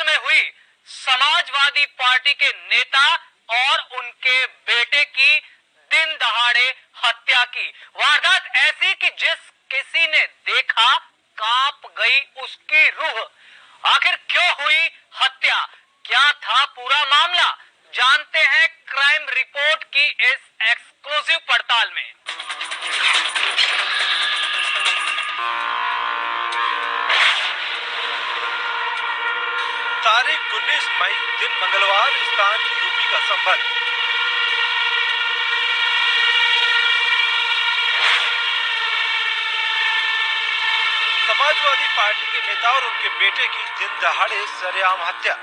में हुई समाजवादी पार्टी के नेता और उनके बेटे की दिन दहाड़े हत्या की वारदात ऐसी कि जिस किसी ने देखा कांप गई उसकी रूह। आखिर क्यों हुई हत्या, क्या था पूरा मामला, जानते हैं क्राइम रिपोर्ट की इस एक्सक्लूसिव पड़ताल में। तारीख 19 मई दिन मंगलवार, स्थान यूपी का संभल। समाजवादी पार्टी के नेता और उनके बेटे की दिन दहाड़े सरेआम हत्या।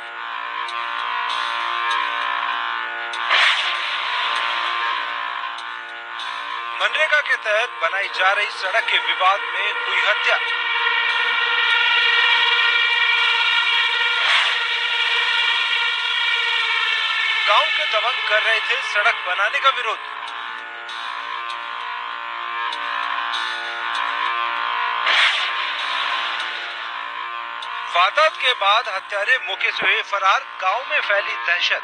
मनरेगा के तहत बनाई जा रही सड़क के विवाद में हुई हत्या। गांव के दबंग कर रहे थे सड़क बनाने का विरोध। वारदात के बाद हत्यारे मौके से हुए फरार, गांव में फैली दहशत।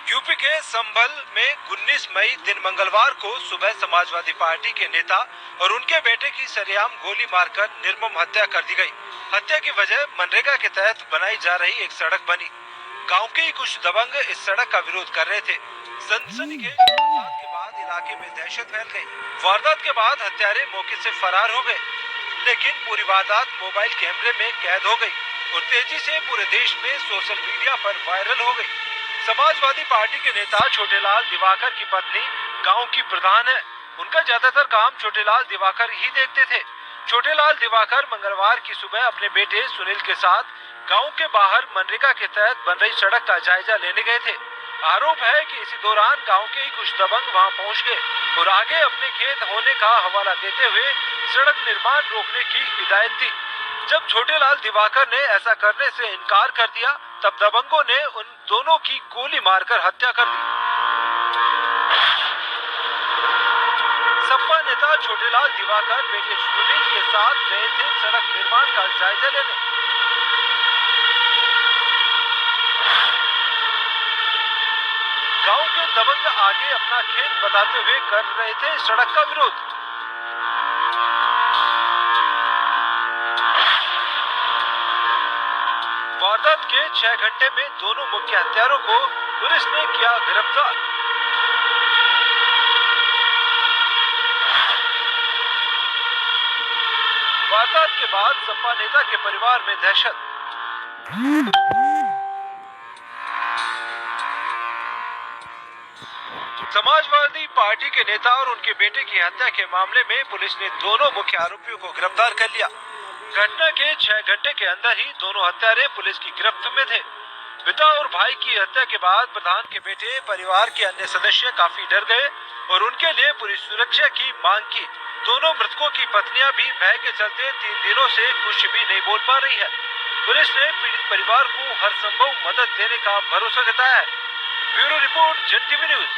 यूपी के संभल में 19 मई दिन मंगलवार को सुबह समाजवादी पार्टी के नेता और उनके बेटे की सरेआम गोली मारकर निर्मम हत्या कर दी गई। हत्या की वजह मनरेगा के तहत बनाई जा रही एक सड़क बनी। गांव के ही कुछ दबंग इस सड़क का विरोध कर रहे थे। सनसनीखेज वारदात के बाद इलाके में दहशत फैल गई। वारदात के बाद हत्यारे मौके से फरार हो गए, लेकिन पूरी वारदात मोबाइल कैमरे में कैद हो गई और तेजी से पूरे देश में सोशल मीडिया पर वायरल हो गई। समाजवादी पार्टी के नेता छोटेलाल दिवाकर की पत्नी गांव की प्रधान है। उनका ज्यादातर काम छोटेलाल दिवाकर ही देखते थे। छोटेलाल दिवाकर मंगलवार की सुबह अपने बेटे सुनील के साथ गांव के बाहर मनरेगा के तहत बन रही सड़क का जायजा लेने गए थे। आरोप है कि इसी दौरान गांव के ही कुछ दबंग वहां पहुंच गए और आगे अपने खेत होने का हवाला देते हुए सड़क निर्माण रोकने की हिदायत दी। जब छोटेलाल दिवाकर ने ऐसा करने से इनकार कर दिया, तब दबंगों ने उन दोनों की गोली मारकर हत्या कर दी। सपा नेता छोटेलाल दिवाकर बेटे सुनील के साथ गए थे सड़क निर्माण का जायजा लेने। गांव के दबंग आगे अपना खेत बताते हुए कर रहे थे सड़क का विरोध। वारदात के 6 घंटे में दोनों मुख्य हत्यारों को पुलिस ने किया गिरफ्तार। वारदात के बाद सपा नेता के परिवार में दहशत। समाजवादी पार्टी के नेता और उनके बेटे की हत्या के मामले में पुलिस ने दोनों मुख्य आरोपियों को गिरफ्तार कर लिया। घटना के 6 घंटे के अंदर ही दोनों हत्यारे पुलिस की गिरफ्त में थे। पिता और भाई की हत्या के बाद प्रधान के बेटे परिवार के अन्य सदस्य काफी डर गए और उनके लिए पूरी सुरक्षा की मांग की। दोनों मृतकों की पत्नियां भी भय के चलते 3 दिनों से कुछ भी नहीं बोल पा रही है। पुलिस ने पीड़ित परिवार को हर संभव मदद देने का भरोसा जताया है। ब्यूरो रिपोर्ट, जन टीवी न्यूज।